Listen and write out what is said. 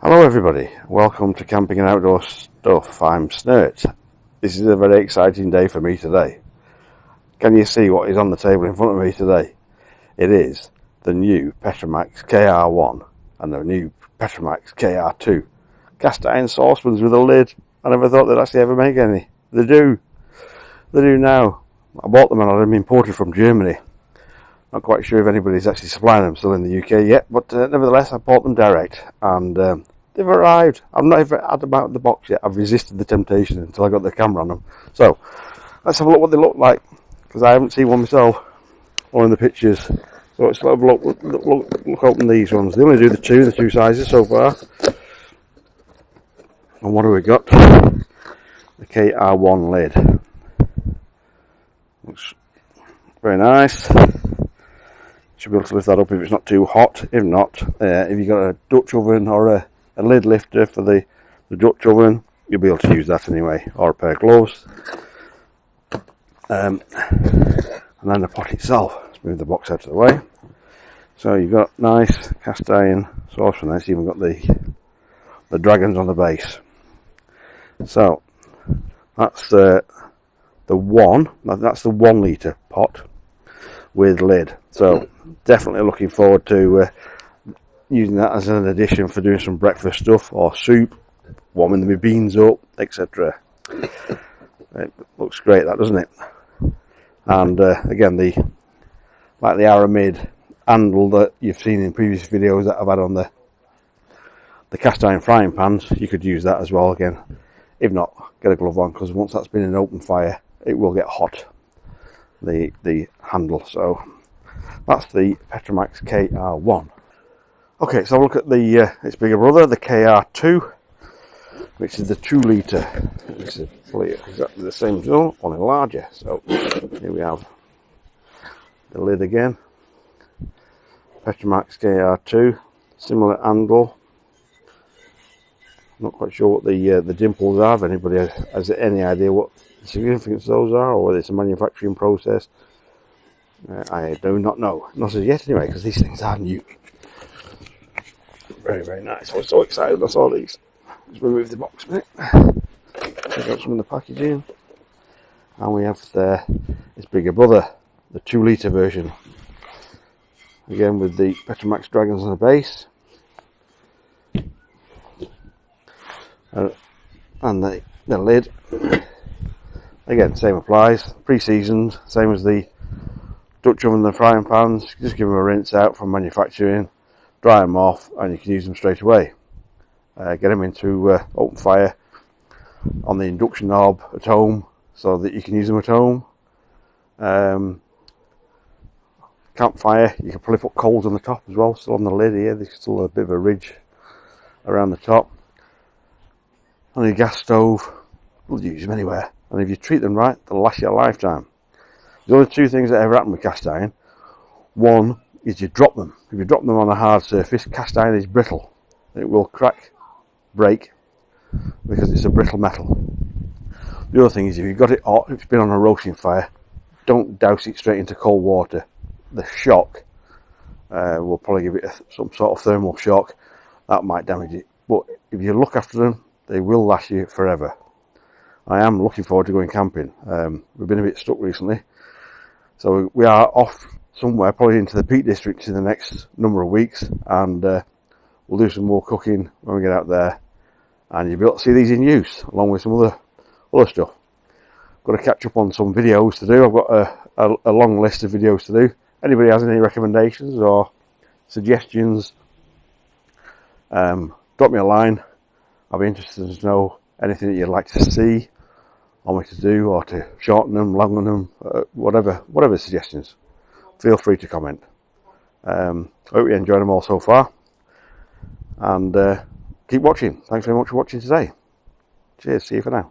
Hello everybody, welcome to Camping and Outdoor Stuff. I'm Snert. This is a very exciting day for me today. Can you see what is on the table in front of me today? It is the new Petromax KR1 and the new Petromax KR2. Cast iron saucepans with a lid. I never thought they'd actually ever make any. They do. They do now. I bought them and had them imported from Germany. Not quite sure if anybody's actually supplying them still in the UK yet, but nevertheless I bought them direct and they've arrived. I've not even had them out of the box yet. I've resisted the temptation until I got the camera on them. So let's have a look what they look like, because I haven't seen one myself or in the pictures. So let's have a look open these ones. They only do the two sizes so far. And what do we got? The KR1 lid. Looks very nice. Should be able to lift that up if it's not too hot. If not, if you've got a Dutch oven or a lid lifter for the Dutch oven, you'll be able to use that anyway, or a pair of gloves. And then the pot itself. Let's move the box out of the way. So you've got nice cast iron saucepan. It's even got the dragons on the base. So that's the 1 litre pot with lid. So definitely looking forward to using that as an addition for doing some breakfast stuff or soup, warming my beans up, etc. It looks great, that, doesn't it? And again, the aramid handle that you've seen in previous videos that I've had on the cast iron frying pans, you could use that as well. Again, if not, get a glove on, because once that's been in open fire, it will get hot, the handle. So that's the Petromax KR1. Okay, so look at its bigger brother, the KR2, which is the 2 litre. This is exactly the same as only larger. So here we have the lid again. Petromax KR2, similar handle. Not quite sure what the dimples are. If anybody has any idea what the significance of those are, or whether it's a manufacturing process, I do not know. Not as yet anyway, because these things are new. Very, very nice. I was so excited when I saw these. Let's remove the box a minute. Check out some of the packaging. And we have its bigger brother, the 2 litre version. Again with the Petromax dragons on the base. And the lid. Again, same applies. Pre-seasoned, same as the Dutch oven and the frying pans. Just give them a rinse out from manufacturing, dry them off, and you can use them straight away. Get them into open fire on the induction hob at home, so that you can use them at home. Campfire, you can probably put coals on the top as well. Still on the lid here, there's still a bit of a ridge around the top. On your gas stove, we'll use them anywhere. And if you treat them right, they'll last you a lifetime. There's only 2 things that ever happen with cast iron. One is you drop them. If you drop them on a hard surface, cast iron is brittle. It will crack, break, because it's a brittle metal. The other thing is, if you've got it hot, if it's been on a roasting fire, don't douse it straight into cold water. The shock will probably give it some sort of thermal shock. That might damage it. But if you look after them, they will last you forever. I am looking forward to going camping. We've been a bit stuck recently. So we are off somewhere, probably into the Peak District in the next number of weeks. And we'll do some more cooking when we get out there. And you'll be able to see these in use, along with some other stuff. Got to catch up on some videos to do. I've got a long list of videos to do. Anybody has any recommendations or suggestions, drop me a line. I'll be interested to know anything that you'd like to see, or me to do, or to shorten them, longen them, whatever suggestions. Feel free to comment. I hope you enjoyed them all so far, and keep watching. Thanks very much for watching today. Cheers, see you for now.